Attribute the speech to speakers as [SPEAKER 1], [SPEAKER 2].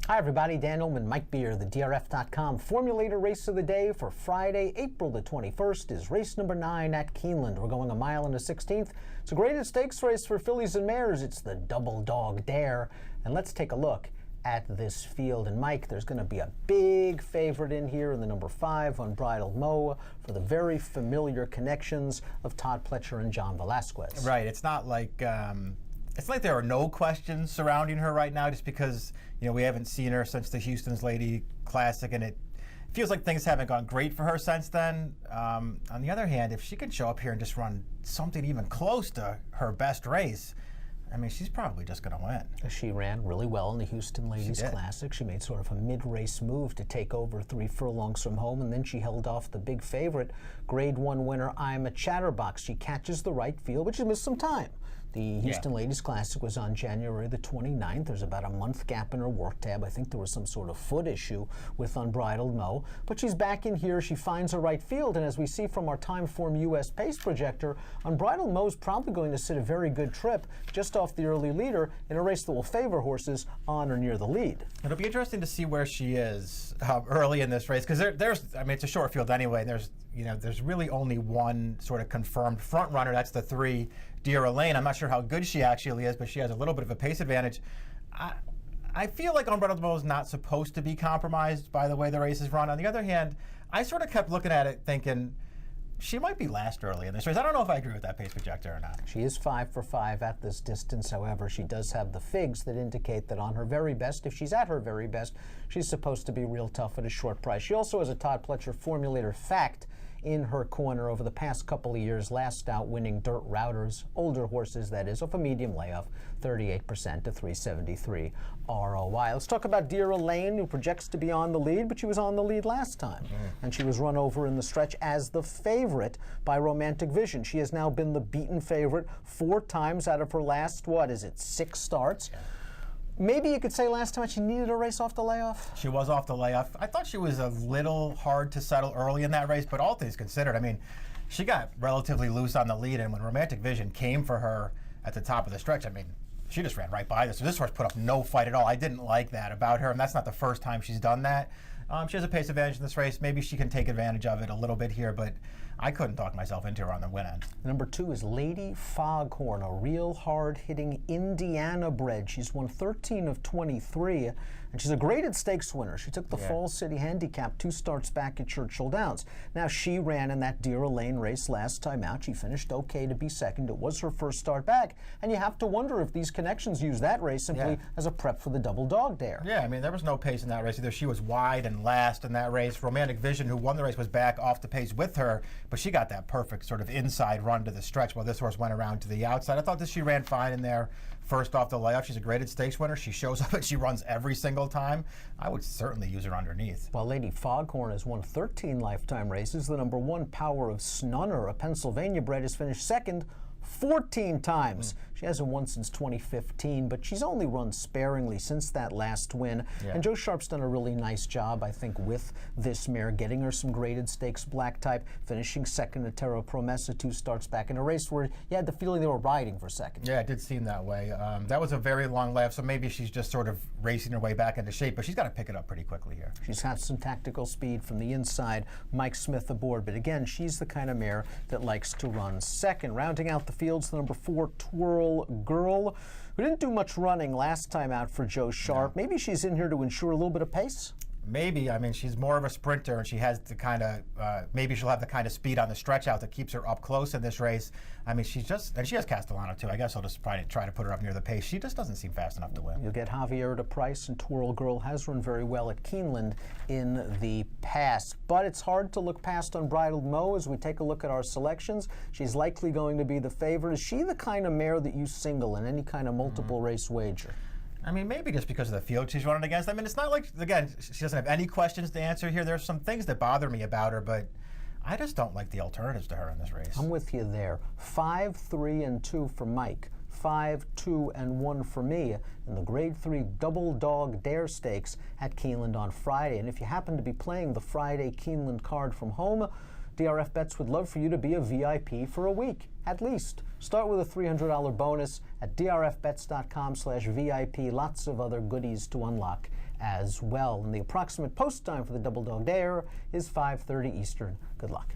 [SPEAKER 1] Hi everybody, Dan Ullman, Mike Beer, the DRF.com Formulator race of the day for Friday, April the 21st is race number 9 at Keeneland. We're going a mile and a 16th. It's a graded stakes race for fillies and mares. It's the Doubledogdare. And let's take a look at this field. And Mike, there's going to be a big favorite in here in the number 5, Unbridled Mo, for the very familiar connections of Todd Pletcher and John Velasquez.
[SPEAKER 2] Right. It's not like there are no questions surrounding her right now, just because we haven't seen her since the Houston's Lady Classic, and it feels like things haven't gone great for her since then. On the other hand, if she can show up here and just run something even close to her best race, I mean, she's probably just going to win.
[SPEAKER 1] She ran really well in the Houston Ladies Classic. She made sort of a mid-race move to take over 3 furlongs from home, and then she held off the big favorite, Grade 1 winner, I'm a Chatterbox. She catches the right field, but she missed some time. The Houston Ladies Classic was on January the 29th. There's about a month gap in her work tab. I think there was some sort of foot issue with Unbridled Mo. But she's back in here. She finds her right field. And as we see from our Timeform US pace projector, Unbridled Mo is probably going to sit a very good trip just off the early leader in a race that will favor horses on or near the lead.
[SPEAKER 2] It'll be interesting to see where she is early in this race, because it's a short field anyway. There's really only one sort of confirmed front runner. That's the 3, Dear Elaine. I'm not sure how good she actually is, but she has a little bit of a pace advantage. I feel like Unbridled Mo is not supposed to be compromised by the way the race is run. On the other hand, I sort of kept looking at it thinking she might be last early in this race. I don't know if I agree with that pace projector or not.
[SPEAKER 1] She is 5 for 5 at this distance. However, she does have the figs that indicate that on her very best, if she's at her very best, she's supposed to be real tough at a short price. She also has a Todd Pletcher Formulator fact in her corner over the past couple of years, last out winning dirt routers, older horses, that is, off a medium layoff, 38% to 373 ROI. Let's talk about Dear Elaine, who projects to be on the lead, but she was on the lead last time. And she was run over in the stretch as the favorite by Romantic Vision. She has now been the beaten favorite 4 times out of her last, 6 starts. Maybe you could say last time she needed a race off the layoff?
[SPEAKER 2] She was off the layoff. I thought she was a little hard to settle early in that race, but all things considered, I mean, she got relatively loose on the lead, and when Romantic Vision came for her at the top of the stretch, I mean, she just ran right by this. So this horse put up no fight at all. I didn't like that about her, and that's not the first time she's done that. She has a pace advantage in this race. Maybe she can take advantage of it a little bit here, but I couldn't talk myself into her on the win end.
[SPEAKER 1] Number 2 is Lady Foghorn, a real hard-hitting Indiana bred. She's won 13 of 23, and she's a graded stakes winner. She took the Falls City Handicap 2 starts back at Churchill Downs. Now, she ran in that Dear Elaine race last time out. She finished okay to be second. It was her first start back, and you have to wonder if these connections use that race simply as a prep for the Doubledogdare.
[SPEAKER 2] Yeah, I mean, there was no pace in that race either. She was wide and last in that race. Romantic Vision, who won the race, was back off the pace with her, but she got that perfect sort of inside run to the stretch while this horse went around to the outside. I thought that she ran fine in there first off the layoff. She's a graded stakes winner. She shows up and she runs every single time. I would certainly use her underneath.
[SPEAKER 1] Well, Lady Foghorn has won 13 lifetime races. The number 1, Power of Snunner, a Pennsylvania bred, has finished second 14 times. She hasn't won since 2015, but she's only run sparingly since that last win. And Joe Sharp's done a really nice job, I think, with this mare, getting her some graded stakes black type, finishing second at Terra Promessa 2 starts back in a race where you had the feeling they were riding for second.
[SPEAKER 2] Yeah, it did seem that way. That was a very long layoff, so maybe she's just sort of racing her way back into shape, but she's got to pick it up pretty quickly here.
[SPEAKER 1] She's got some tactical speed from the inside. Mike Smith aboard, but again, she's the kind of mare that likes to run second. Rounding out the fields, the number 4, Twirl Girl, who didn't do much running last time out for Joe Sharp. Maybe she's in here to ensure a little bit of pace?
[SPEAKER 2] Maybe. I mean, she's more of a sprinter, and she has the kind of, maybe she'll have the kind of speed on the stretch out that keeps her up close in this race. I mean, and she has Castellano too. I guess I'll just probably try to put her up near the pace. She just doesn't seem fast enough to win.
[SPEAKER 1] You'll get Javier at a price, and Twirl Girl has run very well at Keeneland in the past. But it's hard to look past Unbridled Mo as we take a look at our selections. She's likely going to be the favorite. Is she the kind of mare that you single in any kind of multiple race wager?
[SPEAKER 2] I mean, maybe just because of the field she's running against. I mean, it's not like, again, she doesn't have any questions to answer here. There's some things that bother me about her, but I just don't like the alternatives to her in this race.
[SPEAKER 1] I'm with you there. 5, 3, and 2 for Mike. 5, 2, and 1 for me in the Grade 3 Doubledogdare Stakes at Keeneland on Friday. And if you happen to be playing the Friday Keeneland card from home, DRF Bets would love for you to be a VIP for a week, at least. Start with a $300 bonus at drfbets.com/VIP. Lots of other goodies to unlock as well. And the approximate post time for the Doubledogdare is 5:30 Eastern. Good luck.